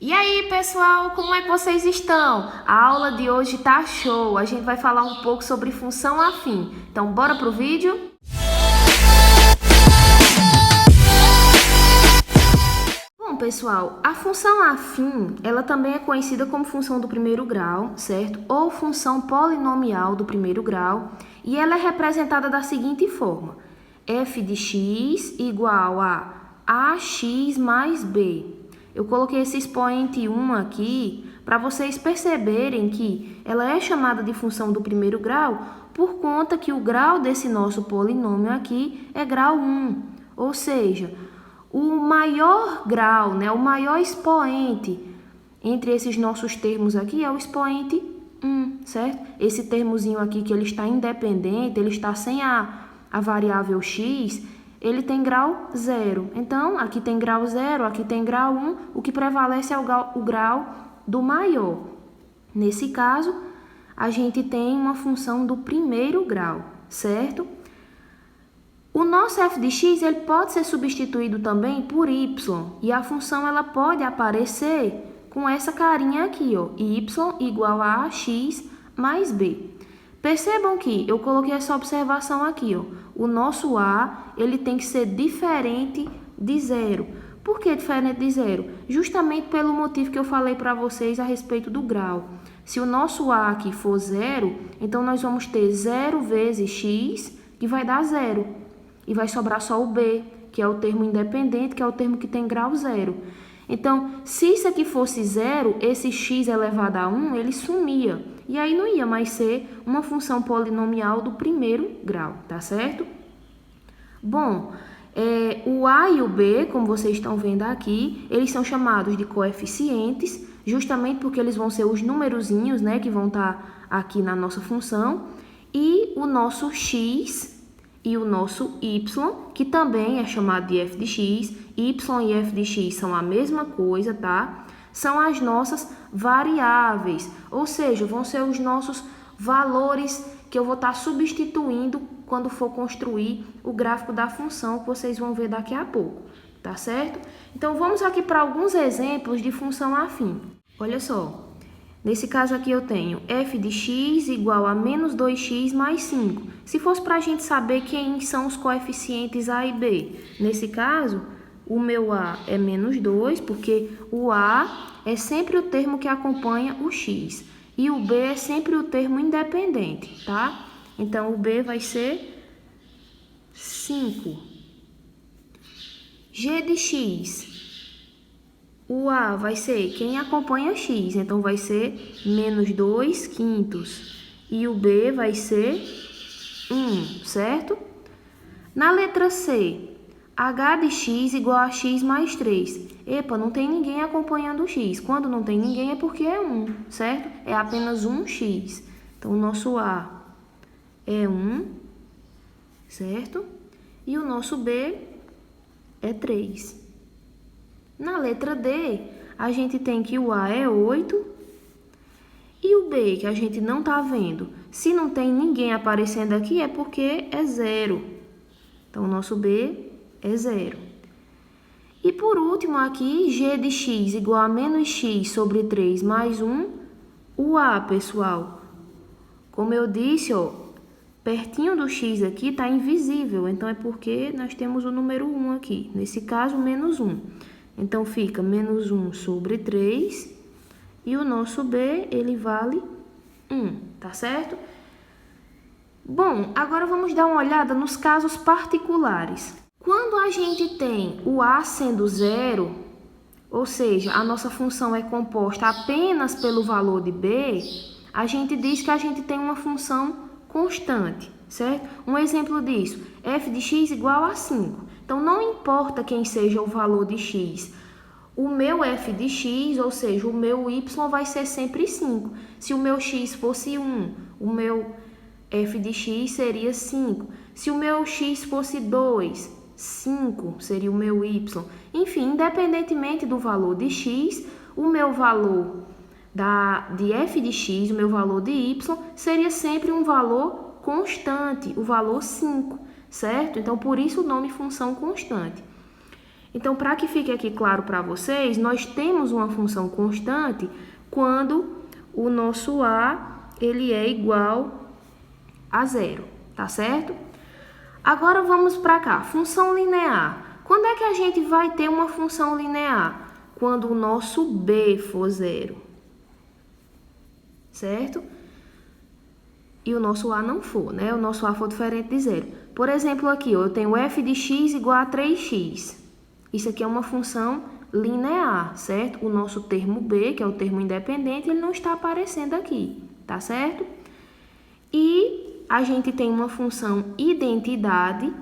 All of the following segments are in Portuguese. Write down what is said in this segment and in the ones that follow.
E aí, pessoal, como é que vocês estão? A aula de hoje tá show. A gente vai falar um pouco sobre função afim. Então, bora pro vídeo? Bom, pessoal, a função afim, ela também é conhecida como função do primeiro grau, certo? Ou função polinomial do primeiro grau, e ela é representada da seguinte forma: f de x igual a ax mais b. Eu coloquei esse expoente 1 aqui para vocês perceberem que ela é chamada de função do primeiro grau por conta que o grau desse nosso polinômio aqui é grau 1, ou seja, o maior grau, o maior expoente entre esses nossos termos aqui é o expoente 1, certo? Esse termozinho aqui que ele está independente, ele está sem a variável x, ele tem grau 0. Então, aqui tem grau 0, aqui tem grau 1, o que prevalece é o grau do maior. Nesse caso, a gente tem uma função do primeiro grau, certo? O nosso f de x ele pode ser substituído também por y, e a função ela pode aparecer com essa carinha aqui, ó, y igual a x mais b. Percebam que eu coloquei essa observação aqui, ó. O nosso a, ele tem que ser diferente de zero. Por que diferente de zero? Justamente pelo motivo que eu falei para vocês a respeito do grau. Se o nosso a aqui for zero, então nós vamos ter 0 vezes x, que vai dar zero. E vai sobrar só o b, que é o termo independente, que é o termo que tem grau 0. Então, se isso aqui fosse 0, esse x elevado a 1, ele sumia. E aí não ia mais ser uma função polinomial do primeiro grau, tá certo? Bom, o a e o b, como vocês estão vendo aqui, eles são chamados de coeficientes, justamente porque eles vão ser os numerozinhos, que vão estar aqui na nossa função. E o nosso x e o nosso y, que também é chamado de f de x, y e f de x são a mesma coisa, tá? São as nossas variáveis, ou seja, vão ser os nossos valores que eu vou estar substituindo quando for construir o gráfico da função, que vocês vão ver daqui a pouco, tá certo? Então, vamos aqui para alguns exemplos de função afim. Olha só. Nesse caso aqui eu tenho f de x igual a menos 2x mais 5. Se fosse para a gente saber quem são os coeficientes a e b, nesse caso, o meu a é menos 2, porque o a é sempre o termo que acompanha o x. E o b é sempre o termo independente, tá? Então, o b vai ser 5. G de x. O a vai ser quem acompanha x, então vai ser menos 2 quintos. E o b vai ser 1, certo? Na letra C, h de x igual a x mais 3. Epa, não tem ninguém acompanhando o x. Quando não tem ninguém é porque é 1, certo? É apenas 1x. Então, o nosso a é 1, certo? E o nosso b é 3. Na letra D, a gente tem que o a é 8 e o b, que a gente não está vendo. Se não tem ninguém aparecendo aqui, é porque é 0. Então, o nosso b é 0. E por último aqui, g de x igual a menos x sobre 3 mais 1. O a, pessoal, como eu disse, ó, pertinho do x aqui está invisível. Então, é porque nós temos o número 1 aqui. Nesse caso, menos 1. Então, fica menos 1 sobre 3 e o nosso b, ele vale 1, tá certo? Bom, agora vamos dar uma olhada nos casos particulares. Quando a gente tem o a sendo 0, ou seja, a nossa função é composta apenas pelo valor de b, a gente diz que a gente tem uma função constante, certo? Um exemplo disso, f de x igual a 5. Então, não importa quem seja o valor de x, o meu f de x, ou seja, o meu y vai ser sempre 5. Se o meu x fosse 1, o meu f de x seria 5. Se o meu x fosse 2, 5 seria o meu y. Enfim, independentemente do valor de x, o meu valor de f de x, o meu valor de y, seria sempre um valor constante, o valor 5. Certo? Então, por isso o nome função constante. Então, para que fique aqui claro para vocês, nós temos uma função constante quando o nosso a ele é igual a zero, tá certo? Agora vamos para cá, função linear. Quando é que a gente vai ter uma função linear? Quando o nosso b for zero, certo? E o nosso a não for, né? O nosso a for diferente de zero. Por exemplo, aqui, ó, eu tenho f de x igual a 3x. Isso aqui é uma função linear, certo? O nosso termo b, que é o termo independente, ele não está aparecendo aqui, tá certo? E a gente tem uma função identidade,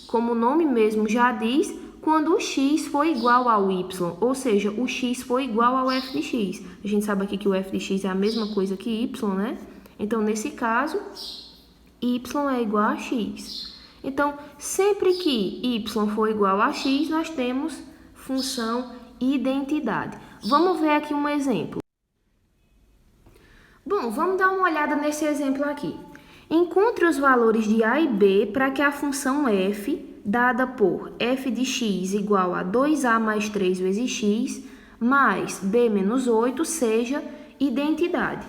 como o nome mesmo já diz, quando o x for igual ao y, ou seja, o x for igual ao f de x. A gente sabe aqui que o f de x é a mesma coisa que y, né? Então, nesse caso, y é igual a x. Então, sempre que y for igual a x, nós temos função identidade. Vamos ver aqui um exemplo. Bom, vamos dar uma olhada nesse exemplo aqui. Encontre os valores de a e b para que a função f, dada por f de x igual a 2a mais 3 vezes x, mais b menos 8, seja identidade.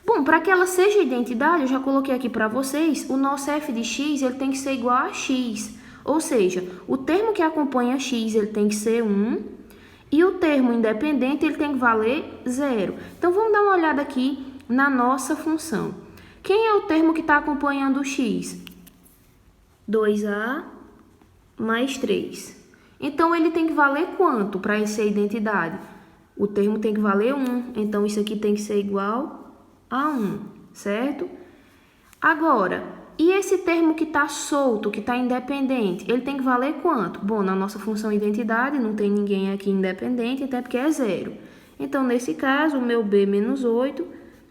Bom, para que ela seja identidade, eu já coloquei aqui para vocês, o nosso f de x ele tem que ser igual a x. Ou seja, o termo que acompanha x ele tem que ser 1 e o termo independente ele tem que valer 0. Então, vamos dar uma olhada aqui na nossa função. Quem é o termo que está acompanhando o x? 2a mais 3. Então, ele tem que valer quanto para ele ser identidade? O termo tem que valer 1. Então, isso aqui tem que ser igual a 1, certo? Agora, e esse termo que está solto, que está independente, ele tem que valer quanto? Bom, na nossa função identidade, não tem ninguém aqui independente, até porque é 0. Então, nesse caso, o meu b menos 8,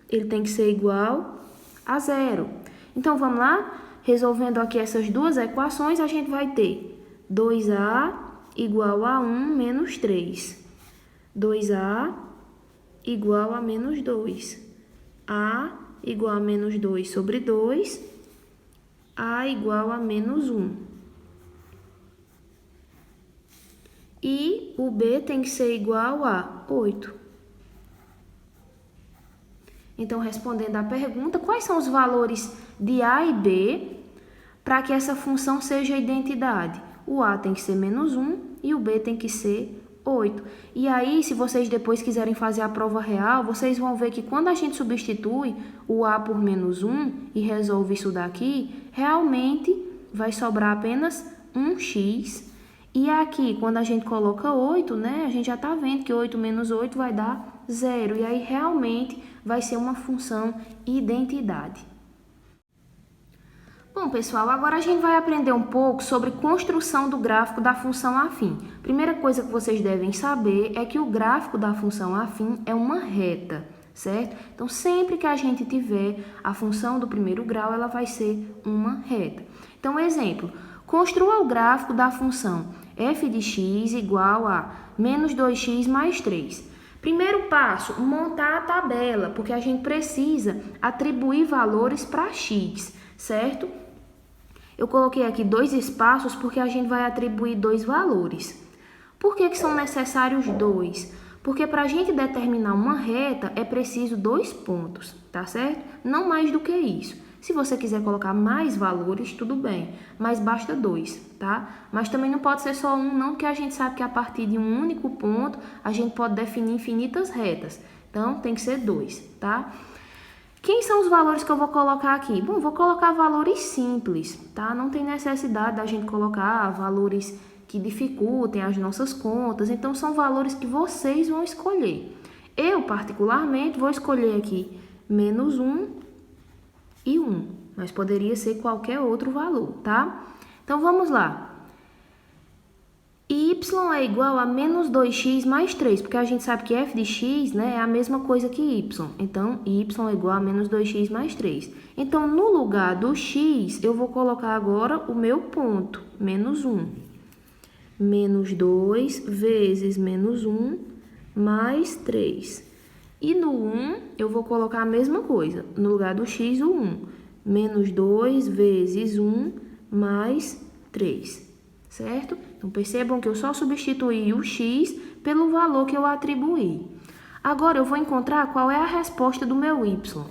ele tem que ser igual a 0. Então, vamos lá? Resolvendo aqui essas duas equações, a gente vai ter 2a igual a 1 menos 3. 2a igual a menos 2. A igual a menos 2 sobre 2. A igual a menos 1. E o b tem que ser igual a 8. Então, respondendo à pergunta, quais são os valores de a e b para que essa função seja identidade? O a tem que ser menos 1 e o b tem que ser 8. E aí, se vocês depois quiserem fazer a prova real, vocês vão ver que quando a gente substitui o a por menos 1 e resolve isso daqui, realmente vai sobrar apenas 1x. E aqui, quando a gente coloca 8, né, a gente já está vendo que 8 menos 8 vai dar 0. E aí, realmente, vai ser uma função identidade. Bom, pessoal, agora a gente vai aprender um pouco sobre construção do gráfico da função afim. Primeira coisa que vocês devem saber é que o gráfico da função afim é uma reta, certo? Então, sempre que a gente tiver a função do primeiro grau, ela vai ser uma reta. Então, exemplo, construa o gráfico da função f de x igual a menos 2x mais 3. Primeiro passo, montar a tabela, porque a gente precisa atribuir valores para x, certo? Eu coloquei aqui 2 espaços porque a gente vai atribuir 2 valores. Por que são necessários 2? Porque para a gente determinar uma reta é preciso 2 pontos, tá certo? Não mais do que isso. Se você quiser colocar mais valores, tudo bem, mas basta 2, tá? Mas também não pode ser só um, não, porque a gente sabe que a partir de um único ponto a gente pode definir infinitas retas. Então, tem que ser 2, tá? Quem são os valores que eu vou colocar aqui? Bom, vou colocar valores simples, tá? Não tem necessidade da gente colocar valores que dificultem as nossas contas. Então, são valores que vocês vão escolher. Eu, particularmente, vou escolher aqui menos 1 e 1. Mas poderia ser qualquer outro valor, tá? Então, vamos lá. Y é igual a menos 2x mais 3, porque a gente sabe que f de x, né, é a mesma coisa que y. Então, y é igual a menos 2x mais 3. Então, no lugar do x, eu vou colocar agora o meu ponto, menos 1. Menos 2 vezes menos 1 mais 3. E no 1, eu vou colocar a mesma coisa. No lugar do x, o 1. Menos 2 vezes 1 mais 3. Certo? Então, percebam que eu só substituí o x pelo valor que eu atribuí. Agora, eu vou encontrar qual é a resposta do meu y.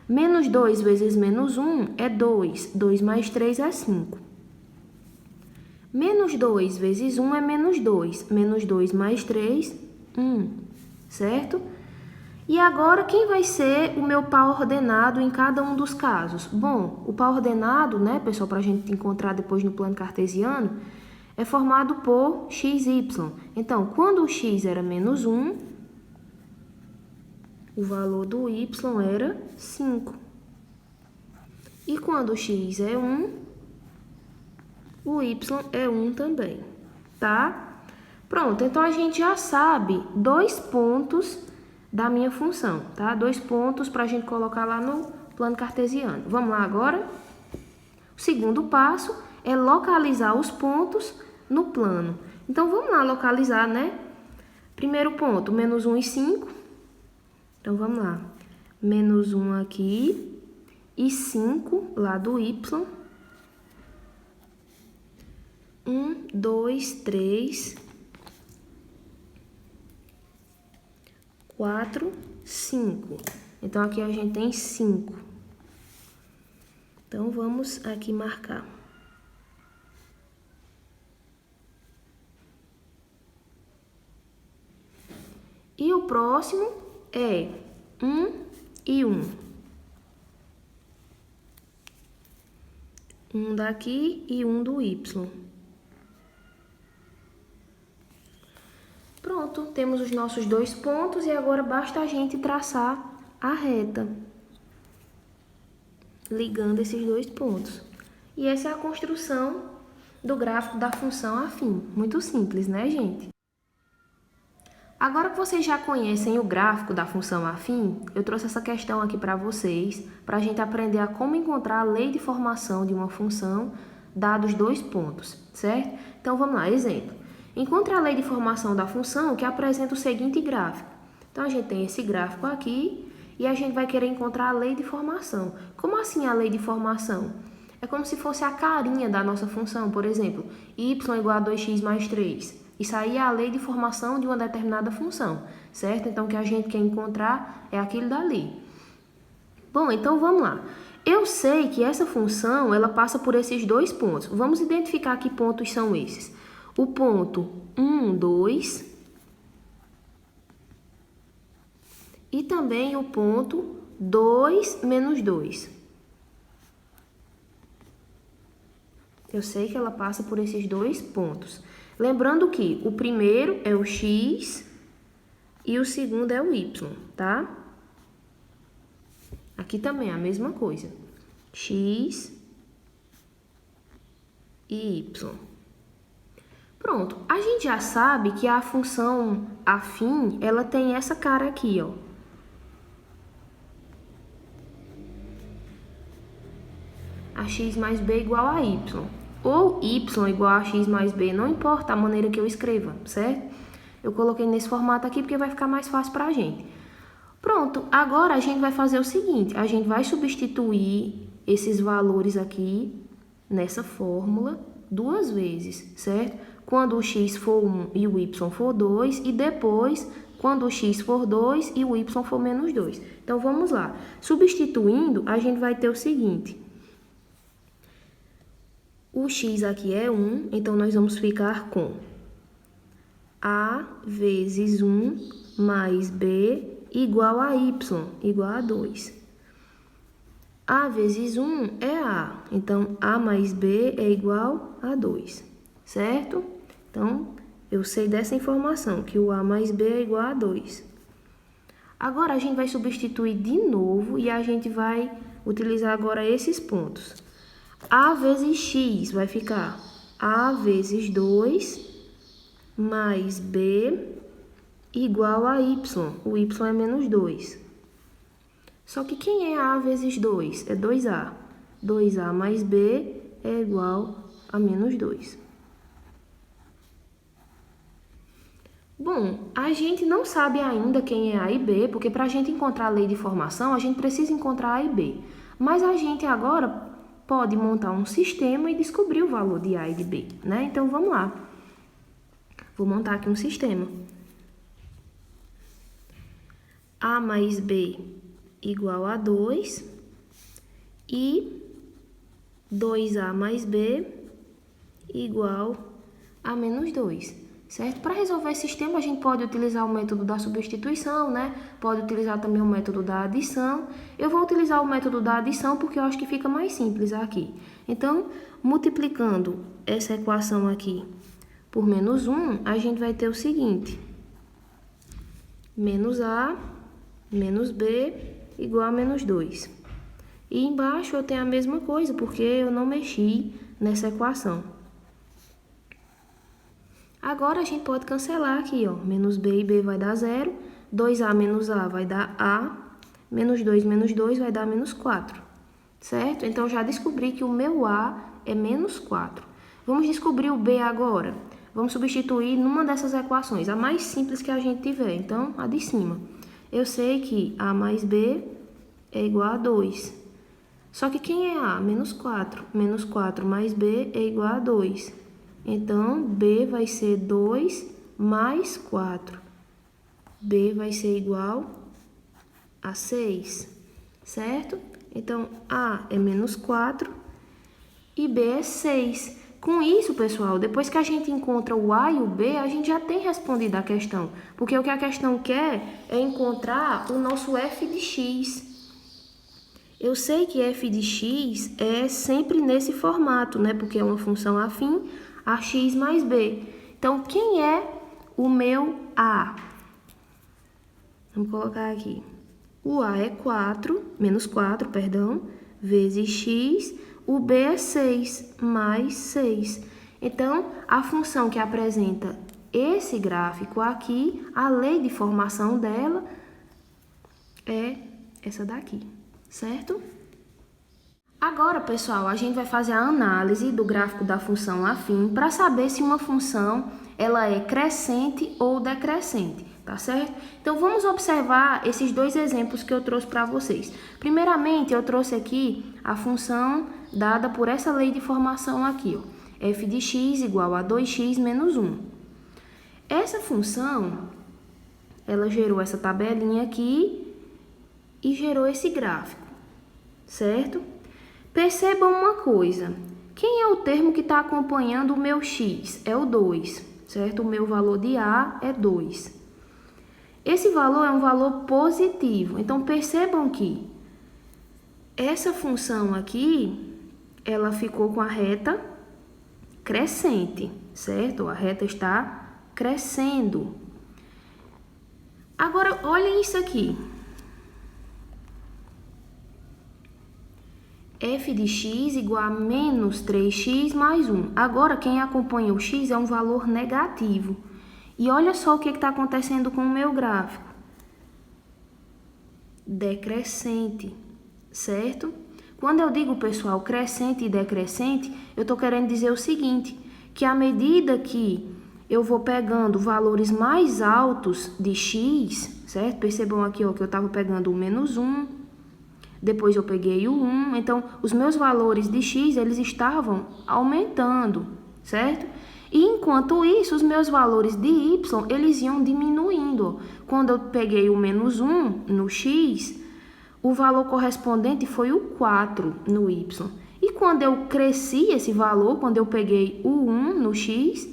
Menos 2 vezes menos 1 é 2. 2 mais 3 é 5. Menos 2 vezes 1 é menos 2. Menos 2 mais 3, 1. Certo? E agora, quem vai ser o meu par ordenado em cada um dos casos? Bom, o par ordenado, né, pessoal, para a gente encontrar depois no plano cartesiano, é formado por x, y. Então, quando o x era menos 1, o valor do y era 5. E quando o x é 1, o y é 1 também, tá? Pronto, então a gente já sabe 2 pontos da minha função, tá? 2 pontos para a gente colocar lá no plano cartesiano. Vamos lá agora? O segundo passo é localizar os pontos no plano. Então, vamos lá localizar, né? Primeiro ponto, menos 1 e 5. Então, vamos lá. Menos 1 aqui e 5 lá do y. 1, 2, 3, 4, 5. Então, aqui a gente tem 5. Então, vamos aqui marcar. E o próximo é 1 e 1. 1 daqui e 1 do y. Pronto, temos os nossos 2 pontos e agora basta a gente traçar a reta, ligando esses 2 pontos. E essa é a construção do gráfico da função afim. Muito simples, né, gente? Agora que vocês já conhecem o gráfico da função afim, eu trouxe essa questão aqui para vocês, para a gente aprender a como encontrar a lei de formação de uma função, dados 2 pontos, certo? Então, vamos lá, exemplo. Encontre a lei de formação da função que apresenta o seguinte gráfico. Então, a gente tem esse gráfico aqui e a gente vai querer encontrar a lei de formação. Como assim a lei de formação? É como se fosse a carinha da nossa função, por exemplo, y igual a 2x mais 3. Isso aí é a lei de formação de uma determinada função, certo? Então, o que a gente quer encontrar é aquilo dali. Bom, então vamos lá. Eu sei que essa função, ela passa por esses 2 pontos. Vamos identificar que pontos são esses. O ponto 1, 2 e também o ponto 2, menos 2. Eu sei que ela passa por esses 2 pontos. Lembrando que o primeiro é o x e o segundo é o y, tá? Aqui também é a mesma coisa. X e y. Pronto. A gente já sabe que a função afim, ela tem essa cara aqui, ó. A x mais b igual a y. Ou y igual a x mais b, não importa a maneira que eu escreva, certo? Eu coloquei nesse formato aqui porque vai ficar mais fácil pra gente. Pronto, agora a gente vai fazer o seguinte, a gente vai substituir esses valores aqui nessa fórmula 2 vezes, certo? Quando o x for 1 e o y for 2 e depois quando o x for 2 e o y for menos 2. Então, vamos lá. Substituindo, a gente vai ter o seguinte. O x aqui é 1, então nós vamos ficar com a vezes 1 mais b igual a y, igual a 2. A vezes 1 é a, então a mais b é igual a 2, certo? Então, eu sei dessa informação, que o a mais b é igual a 2. Agora, a gente vai substituir de novo e a gente vai utilizar agora esses pontos. A vezes x vai ficar a vezes 2 mais b igual a y. O y é menos 2. Só que quem é a vezes 2? É 2a. 2a mais b é igual a menos 2. Bom, a gente não sabe ainda quem é a e b, porque para a gente encontrar a lei de formação, a gente precisa encontrar a e b. Mas a gente agora pode montar um sistema e descobrir o valor de A e de B, né? Então, vamos lá. Vou montar aqui um sistema. A mais B igual a 2 e 2A mais B igual a menos 2, certo? Para resolver esse sistema, a gente pode utilizar o método da substituição, né? Pode utilizar também o método da adição. Eu vou utilizar o método da adição porque eu acho que fica mais simples aqui. Então, multiplicando essa equação aqui por menos 1, a gente vai ter o seguinte: menos A menos B igual a menos 2. E embaixo eu tenho a mesma coisa, porque eu não mexi nessa equação. Agora a gente pode cancelar aqui, ó. Menos B e B vai dar 0. 2A menos A vai dar A. Menos 2 vai dar menos 4. Certo? Então, já descobri que o meu A é menos 4. Vamos descobrir o B agora. Vamos substituir numa dessas equações, a mais simples que a gente tiver. Então, a de cima. Eu sei que A mais B é igual a 2. Só que quem é A? Menos 4. Menos 4 mais B é igual a 2. Então, B vai ser 2 mais 4. B vai ser igual a 6, certo? Então, A é menos 4 e B é 6. Com isso, pessoal, depois que a gente encontra o A e o B, a gente já tem respondido a questão. Porque o que a questão quer é encontrar o nosso f de x. Eu sei que f de x é sempre nesse formato, né? Porque é uma função afim a x mais b. Então, quem é o meu A? Vamos colocar aqui. O A é 4, menos 4, perdão, vezes x. O B é 6, mais 6. Então, a função que apresenta esse gráfico aqui, a lei de formação dela é essa daqui, certo? Agora, pessoal, a gente vai fazer a análise do gráfico da função afim para saber se uma função ela é crescente ou decrescente, tá certo? Então, vamos observar esses dois exemplos que eu trouxe para vocês. Primeiramente, eu trouxe aqui a função dada por essa lei de formação aqui, ó, f de x igual a 2x menos 1. Essa função, ela gerou essa tabelinha aqui e gerou esse gráfico, certo? Percebam uma coisa, quem é o termo que está acompanhando o meu x? É o 2, certo? O meu valor de A é 2. Esse valor é um valor positivo, então percebam que essa função aqui, ela ficou com a reta crescente, certo? A reta está crescendo. Agora, olhem isso aqui. F de x igual a menos 3x mais 1. Agora, quem acompanha o x é um valor negativo. E olha só o que está acontecendo com o meu gráfico. Decrescente, certo? Quando eu digo, pessoal, crescente e decrescente, eu estou querendo dizer o seguinte, que à medida que eu vou pegando valores mais altos de x, certo? Percebam aqui, ó, que eu estava pegando o menos 1, depois eu peguei o 1, então os meus valores de x, eles estavam aumentando, certo? E enquanto isso, os meus valores de y, eles iam diminuindo. Quando eu peguei o menos 1 no x, o valor correspondente foi o 4 no y. E quando eu cresci esse valor, quando eu peguei o 1 no x,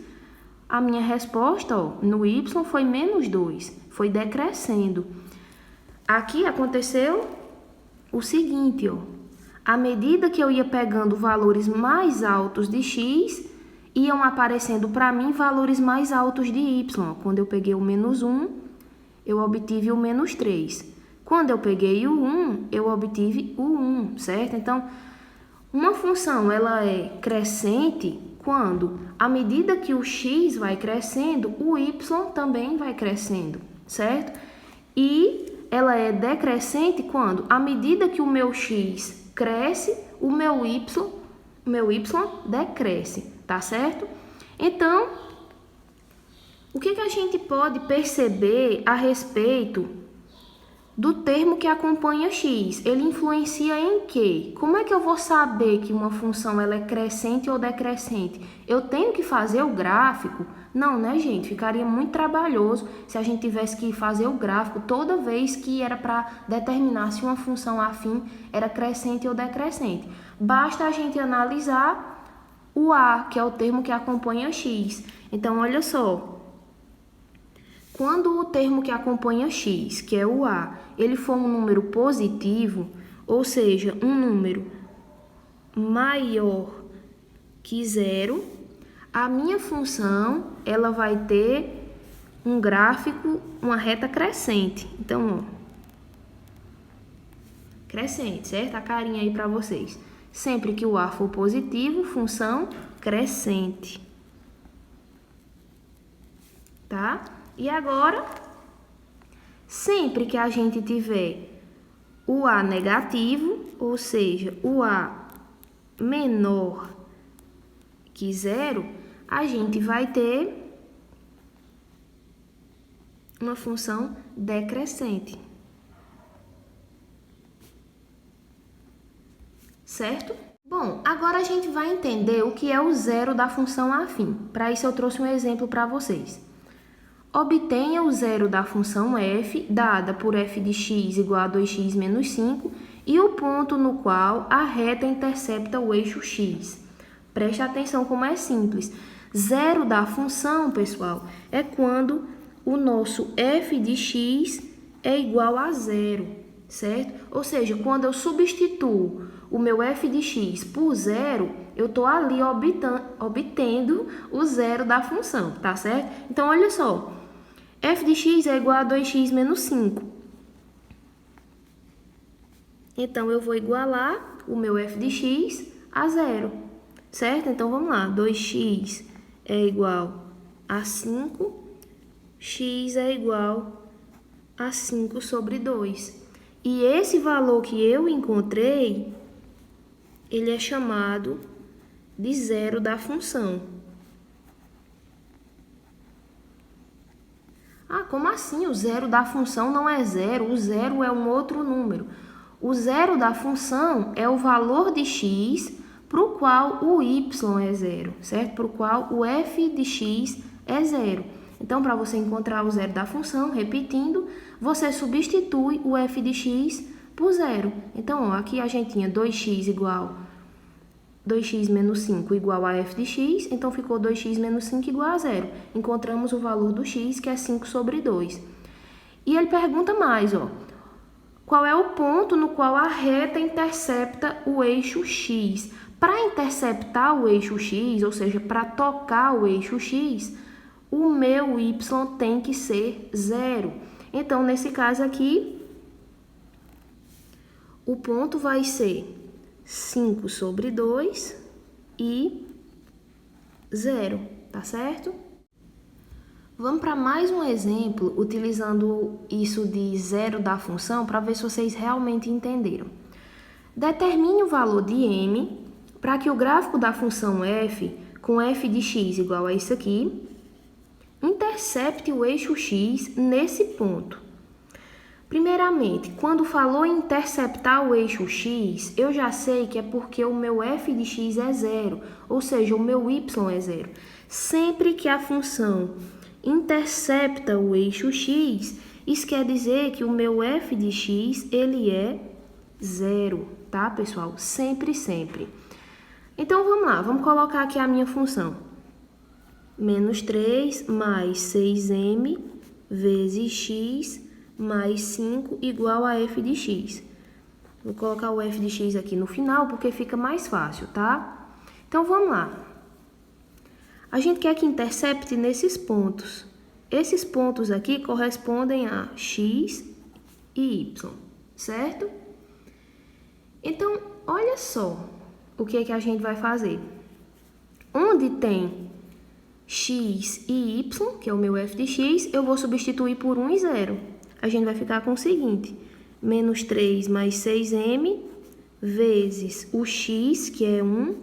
a minha resposta, ó, no y foi menos 2, foi decrescendo. Aqui aconteceu o seguinte, ó, à medida que eu ia pegando valores mais altos de x, iam aparecendo para mim valores mais altos de y. Quando eu peguei o menos 1, eu obtive o menos 3. Quando eu peguei o 1, eu obtive o 1, certo? Então, uma função ela é crescente quando, à medida que o x vai crescendo, o y também vai crescendo, certo? E ela é decrescente quando, à medida que o meu x cresce, o meu y decresce, tá certo? Então, o que a gente pode perceber a respeito do termo que acompanha x. Ele influencia em quê? Como é que eu vou saber que uma função ela é crescente ou decrescente? Eu tenho que fazer o gráfico? Não, né, gente? Ficaria muito trabalhoso se a gente tivesse que fazer o gráfico toda vez que era para determinar se uma função afim era crescente ou decrescente. Basta a gente analisar o a, que é o termo que acompanha x. Então, olha só. Quando o termo que acompanha x, que é o a, ele for um número positivo, ou seja, um número maior que zero, a minha função ela vai ter um gráfico, uma reta crescente. Então, ó, crescente, certo? A carinha aí para vocês. Sempre que o a for positivo, função crescente. Tá? E agora, sempre que a gente tiver o a negativo, ou seja, o a menor que zero, a gente vai ter uma função decrescente. Certo? Bom, agora a gente vai entender o que é o zero da função afim. Para isso eu trouxe um exemplo para vocês. Obtenha o zero da função f, dada por f de x igual a 2x menos 5, e o ponto no qual a reta intercepta o eixo x. Preste atenção como é simples. Zero da função, pessoal, é quando o nosso f de x é igual a zero, certo? Ou seja, quando eu substituo o meu f de x por zero, eu estou ali obtendo o zero da função, tá certo? Então, olha só. F de x é igual a 2x menos 5. Então, eu vou igualar o meu f de x a zero, certo? Então, vamos lá. 2x é igual a 5, x é igual a 5 sobre 2. E esse valor que eu encontrei, ele é chamado de zero da função. Ah, como assim? O zero da função não é zero, o zero é um outro número. O zero da função é o valor de x para o qual o y é zero, certo? Para o qual o f de x é zero. Então, para você encontrar o zero da função, repetindo, você substitui o f de x por zero. Então, ó, aqui a gente tinha 2x igual 2x menos 5 igual a f de x, então ficou 2x menos 5 igual a zero. Encontramos o valor do x, que é 5 sobre 2. E ele pergunta mais, ó. Qual é o ponto no qual a reta intercepta o eixo x? Para interceptar o eixo x, ou seja, para tocar o eixo x, o meu y tem que ser zero. Então, nesse caso aqui, o ponto vai ser 5 sobre 2 e 0, tá certo? Vamos para mais um exemplo, utilizando isso de zero da função, para ver se vocês realmente entenderam. Determine o valor de m para que o gráfico da função f, com f de x igual a isso aqui, intercepte o eixo x nesse ponto. Primeiramente, quando falou em interceptar o eixo x, eu já sei que é porque o meu f de x é zero, ou seja, o meu y é zero. Sempre que a função intercepta o eixo x, isso quer dizer que o meu f de x, ele é zero, tá, pessoal? Sempre, sempre. Então, vamos lá, vamos colocar aqui a minha função. Menos 3 mais 6m vezes x mais 5 igual a f de x. Vou colocar o f de x aqui no final porque fica mais fácil, tá? Então, vamos lá. A gente quer que intercepte nesses pontos. Esses pontos aqui correspondem a x e y, certo? Então, olha só o que é que a gente vai fazer. Onde tem x e y, que é o meu f de x, eu vou substituir por 1 e 0. A gente vai ficar com o seguinte, menos 3 mais 6m vezes o x, que é 1,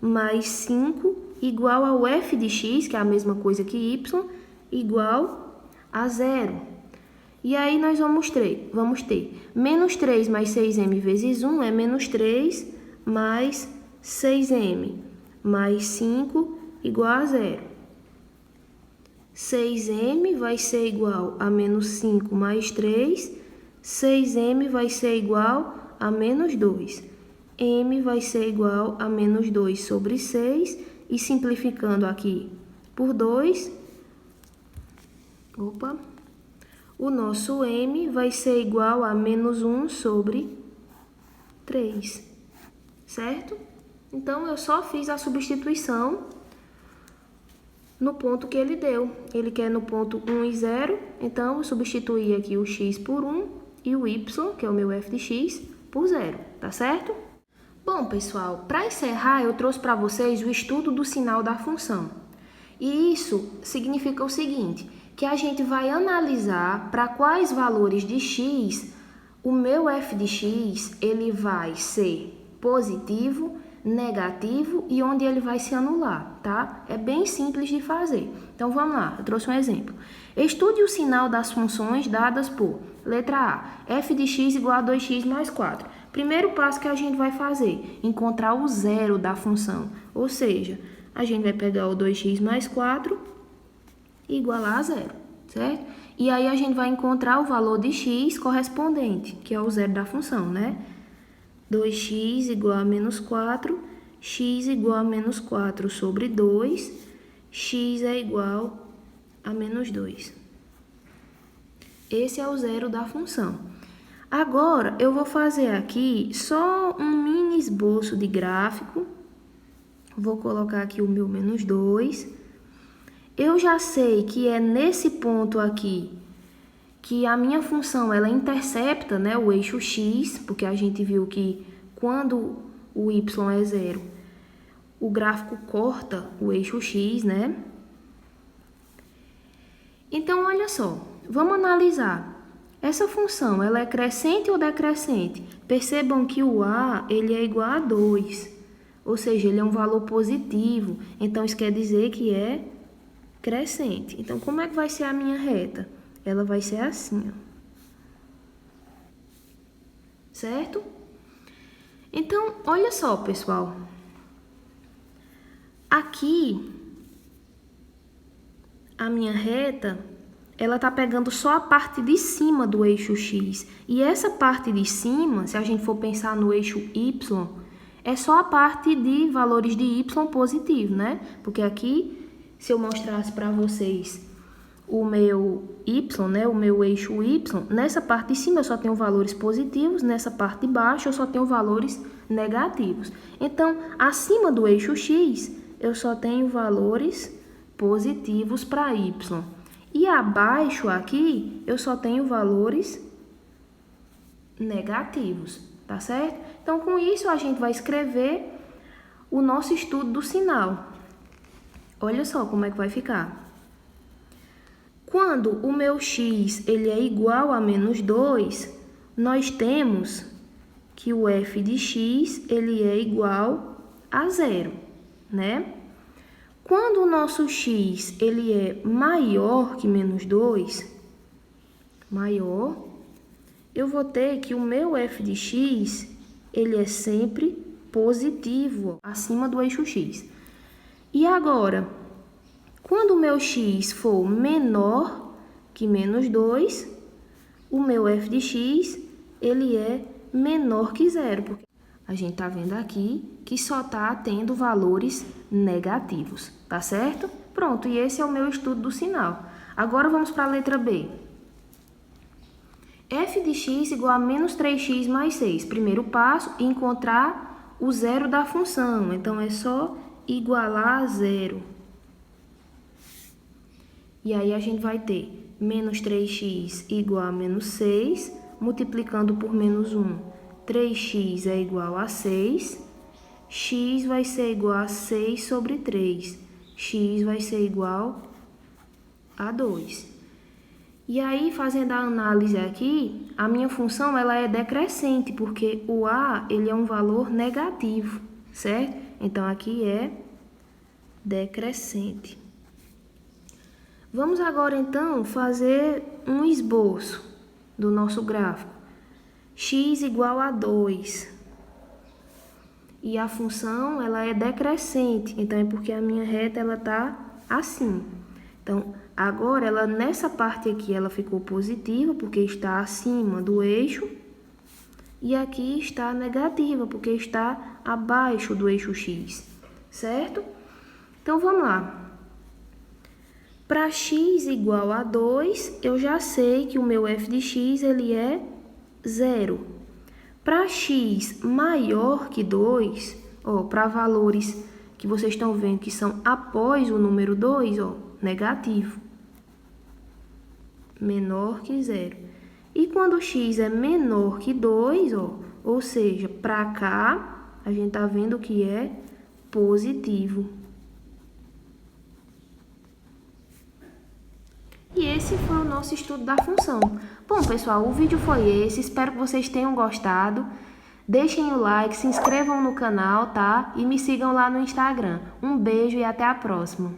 mais 5, igual ao f de x, que é a mesma coisa que y, igual a 0. E aí nós vamos ter menos 3 mais 6m vezes 1 é menos 3 mais 6m, mais 5 igual a 0. 6m vai ser igual a menos 5 mais 3, 6m vai ser igual a menos 2. M vai ser igual a menos 2 sobre 6, e simplificando aqui por 2, o nosso M vai ser igual a menos 1 sobre 3, certo? Então, eu só fiz a substituição no ponto que ele deu. Ele quer no ponto 1 e 0, então eu substituí aqui o x por 1 e o y, que é o meu f de x, por 0, tá certo? Bom, pessoal, para encerrar, eu trouxe para vocês o estudo do sinal da função. E isso significa o seguinte, que a gente vai analisar para quais valores de x o meu f de x ele vai ser positivo, negativo e onde ele vai se anular, tá? É bem simples de fazer. Então, vamos lá, eu trouxe um exemplo. Estude o sinal das funções dadas por, letra A, f de x igual a 2x mais 4. Primeiro passo que a gente vai fazer, encontrar o zero da função. Ou seja, a gente vai pegar o 2x mais 4 e igualar a zero, certo? E aí a gente vai encontrar o valor de x correspondente, que é o zero da função, né? 2x igual a menos 4, x igual a menos 4 sobre 2, x é igual a menos 2. Esse é o zero da função. Agora, eu vou fazer aqui só um mini esboço de gráfico. Vou colocar aqui o meu menos 2. Eu já sei que é nesse ponto aqui que a minha função ela intercepta, né, o eixo x, porque a gente viu que quando o y é 0, o gráfico corta o eixo x, né? Então, olha só, vamos analisar. Essa função, ela é crescente ou decrescente? Percebam que o a, ele é igual a 2, ou seja, ele é um valor positivo, então isso quer dizer que é crescente. Então, como é que vai ser a minha reta? Ela vai ser assim, ó. Certo? Então, olha só, pessoal. Aqui, a minha reta, ela tá pegando só a parte de cima do eixo x. E essa parte de cima, se a gente for pensar no eixo y, é só a parte de valores de y positivo, né? Porque aqui, se eu mostrasse para vocês o meu y, né, o meu eixo y, nessa parte de cima eu só tenho valores positivos, nessa parte de baixo eu só tenho valores negativos. Então, acima do eixo x, eu só tenho valores positivos para y. E abaixo aqui, eu só tenho valores negativos, tá certo? Então, com isso, a gente vai escrever o nosso estudo do sinal. Olha só como é que vai ficar. Quando o meu x ele é igual a menos 2, nós temos que o f de x ele é igual a 0, né? Quando o nosso x ele é maior que menos 2, eu vou ter que o meu f de x ele é sempre positivo, acima do eixo x. E agora, quando o meu x for menor que menos 2, o meu f de x ele é menor que 0, porque a gente está vendo aqui que só está tendo valores negativos, tá certo? Pronto, e esse é o meu estudo do sinal. Agora vamos para a letra B. F de x igual a menos 3x mais 6. Primeiro passo, encontrar o zero da função. Então, é só igualar a 0. E aí, a gente vai ter menos 3x igual a menos 6, multiplicando por menos 1. 3x é igual a 6. X vai ser igual a 6 sobre 3. X vai ser igual a 2. E aí, fazendo a análise aqui, a minha função ela é decrescente, porque o a ele é um valor negativo, certo? Então, aqui é decrescente. Vamos agora, então, fazer um esboço. do nosso gráfico. X igual a 2. E a função, ela é decrescente, então é porque a minha reta, ela tá assim. Então, agora, ela nessa parte aqui, ela ficou positiva, porque está acima do eixo. E aqui está negativa, porque está abaixo do eixo X, certo? Então, vamos lá. Para x igual a 2, eu já sei que o meu f de x, ele é 0. Para x maior que 2, para valores que vocês estão vendo que são após o número 2, negativo. Menor que 0. E quando x é menor que 2, ou seja, para cá, a gente tá vendo que é positivo. E esse foi o nosso estudo da função. Bom, pessoal, o vídeo foi esse. Espero que vocês tenham gostado. Deixem o like, se inscrevam no canal, tá? E me sigam lá no Instagram. Um beijo e até a próxima.